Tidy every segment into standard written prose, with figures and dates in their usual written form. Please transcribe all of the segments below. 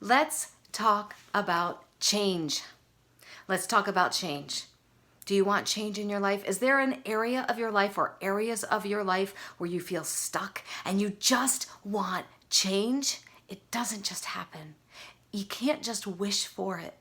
Let's talk about change. Let's talk about change. Do you want change in your life? Is there an area of your life or areas of your life where you feel stuck and you just want change? It doesn't just happen. You can't just wish for it.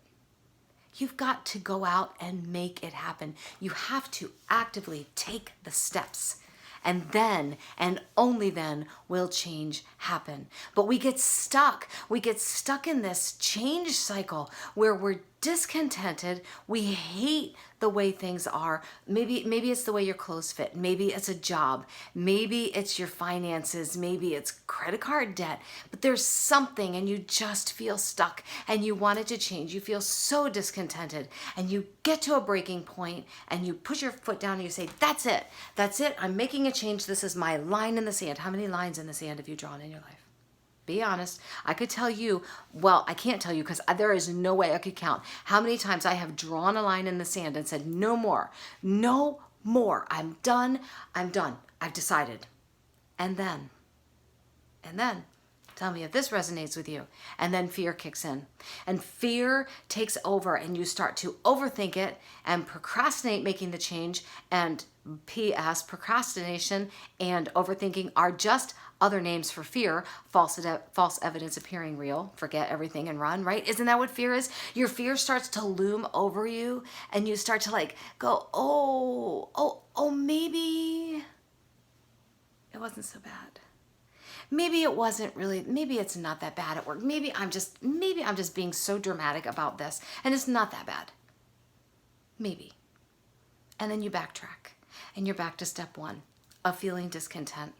You've got to go out and make it happen. You have to actively take the steps. And then, and only then, will change happen. But we get stuck. We get stuck in this change cycle where we're discontented. We hate the way things are. Maybe it's the way your clothes fit. Maybe it's a job. Maybe it's your finances. Maybe it's credit card debt. But there's something and you just feel stuck and you want it to change. You feel so discontented and you get to a breaking point and you put your foot down and you say, that's it. That's it. I'm making a change. This is my line in the sand. How many lines in the sand have you drawn in your life? Be honest. I could tell you, well, I can't tell you because there is no way I could count how many times I have drawn a line in the sand and said, no more, no more. I'm done. I'm done. I've decided. And then, tell me if this resonates with you. And then fear kicks in. And fear takes over and you start to overthink it and procrastinate making the change. And P.S. procrastination and overthinking are just other names for fear. False evidence appearing real. Forget everything and run, right? Isn't that what fear is? Your fear starts to loom over you and you start to like go, maybe it wasn't so bad. Maybe it wasn't really, maybe it's not that bad at work. Maybe I'm just being so dramatic about this and it's not that bad. Maybe. And then you backtrack and you're back to step one of feeling discontent.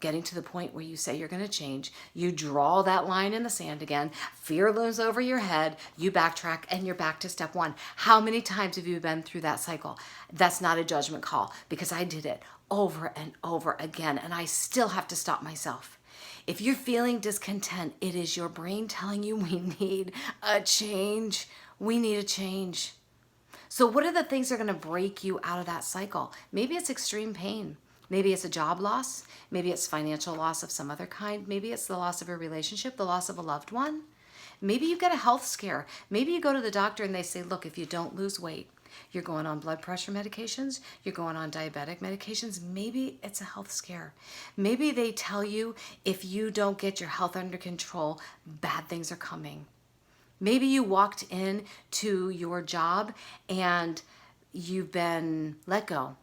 Getting to the point where you say you're going to change, you draw that line in the sand again, fear looms over your head, you backtrack, and you're back to step one. How many times have you been through that cycle? That's not a judgment call because I did it over and over again, and I still have to stop myself. If you're feeling discontent, it is your brain telling you we need a change. We need a change. So what are the things that are going to break you out of that cycle? Maybe it's extreme pain. Maybe it's a job loss. Maybe it's financial loss of some other kind. Maybe it's the loss of a relationship, the loss of a loved one. Maybe you get a health scare. Maybe you go to the doctor and they say, look, if you don't lose weight, you're going on blood pressure medications, you're going on diabetic medications. Maybe it's a health scare. Maybe they tell you if you don't get your health under control, bad things are coming. Maybe you walked in to your job and you've been let go.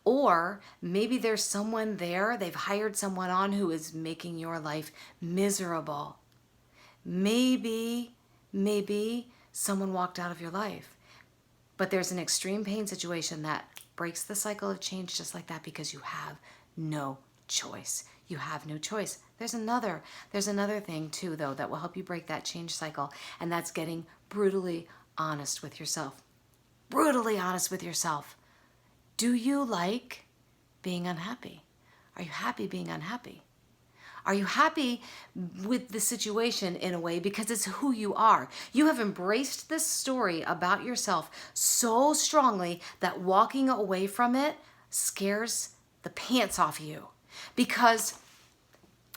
Or maybe there's someone there, they've hired someone on who is making your life miserable. Maybe someone walked out of your life. But there's an extreme pain situation that breaks the cycle of change just like that because you have no choice. You have no choice. There's another thing too, though, that will help you break that change cycle, and that's getting brutally honest with yourself. Brutally honest with yourself. Do you like being unhappy? Are you happy being unhappy? Are you happy with the situation in a way because it's who you are? You have embraced this story about yourself so strongly that walking away from it scares the pants off you because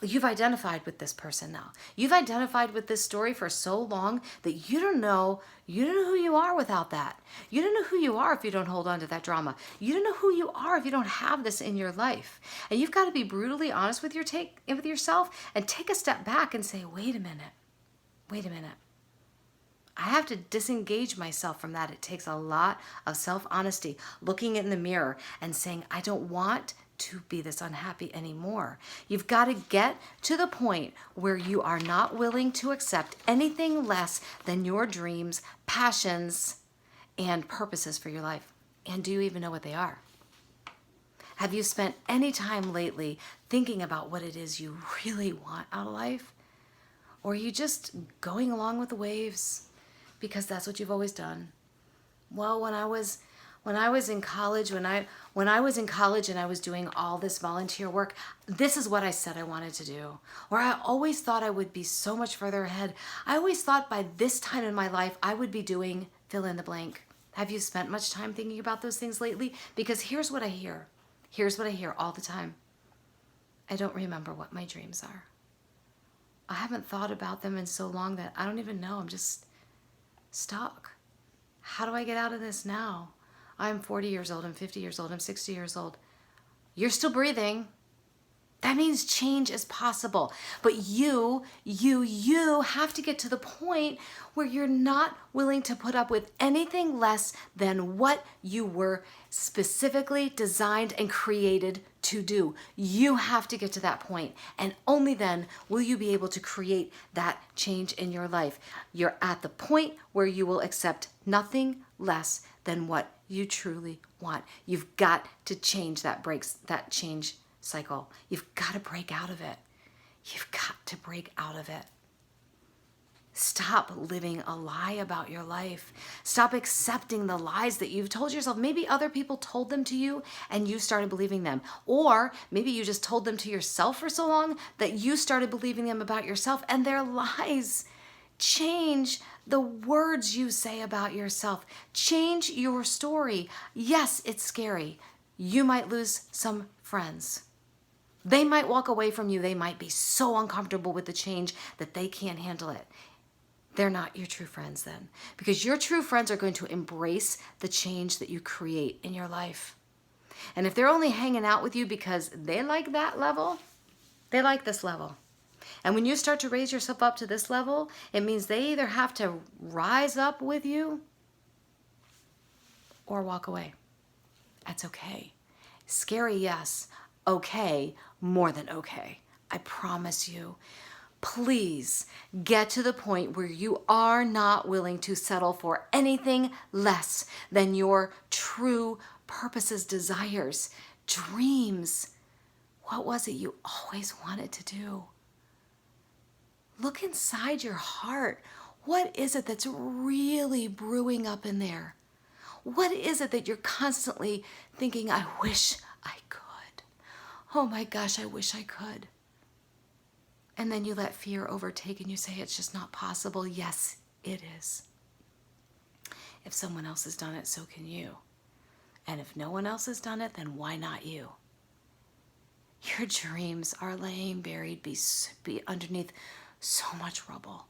you've identified with this person now. You've identified with this story for so long that you don't know who you are without that. You don't know who you are if you don't hold on to that drama. You don't know who you are if you don't have this in your life. And you've got to be brutally honest with yourself and take a step back and say, wait a minute. I have to disengage myself from that. It takes a lot of self-honesty, looking in the mirror and saying, I don't want to be this unhappy anymore. You've got to get to the point where you are not willing to accept anything less than your dreams, passions, and purposes for your life. And do you even know what they are? Have you spent any time lately thinking about what it is you really want out of life? Or are you just going along with the waves because that's what you've always done? Well, when I was in college, when I was in college and I was doing all this volunteer work, this is what I said I wanted to do. Or I always thought I would be so much further ahead. I always thought by this time in my life I would be doing fill in the blank. Have you spent much time thinking about those things lately? Because here's what I hear. Here's what I hear all the time. I don't remember what my dreams are. I haven't thought about them in so long that I don't even know. I'm just stuck. How do I get out of this now? I'm 40 years old, I'm 50 years old, I'm 60 years old. You're still breathing. That means change is possible. But you have to get to the point where you're not willing to put up with anything less than what you were specifically designed and created to do. You have to get to that point, and only then will you be able to create that change in your life. You're at the point where you will accept nothing less than what you truly want. You've got to change that change cycle. You've got to break out of it. You've got to break out of it. Stop living a lie about your life. Stop accepting the lies that you've told yourself. Maybe other people told them to you and you started believing them. Or maybe you just told them to yourself for so long that you started believing them about yourself, and they're lies. Change the words you say about yourself. Change your story. Yes, it's scary. You might lose some friends. They might walk away from you. They might be so uncomfortable with the change that they can't handle it. They're not your true friends then, because your true friends are going to embrace the change that you create in your life. And if they're only hanging out with you because they like that level, they like this level. And when you start to raise yourself up to this level, it means they either have to rise up with you or walk away. That's okay. Scary, yes. Okay, more than okay. I promise you. Please get to the point where you are not willing to settle for anything less than your true purposes, desires, dreams. What was it you always wanted to do? Look inside your heart. What is it that's really brewing up in there? What is it that you're constantly thinking, I wish I could? Oh my gosh, I wish I could. And then you let fear overtake and you say, it's just not possible. Yes, it is. If someone else has done it, so can you. And if no one else has done it, then why not you? Your dreams are laying buried be underneath so much rubble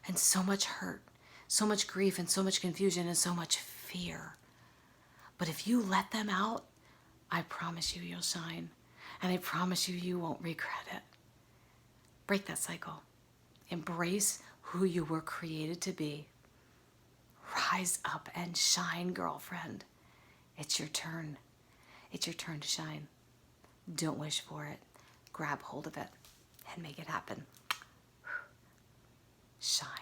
and so much hurt, so much grief and so much confusion and so much fear. But if you let them out, I promise you you'll shine. And I promise you, you won't regret it. Break that cycle. Embrace who you were created to be. Rise up and shine, girlfriend. It's your turn. It's your turn to shine. Don't wish for it. Grab hold of it and make it happen. Shine.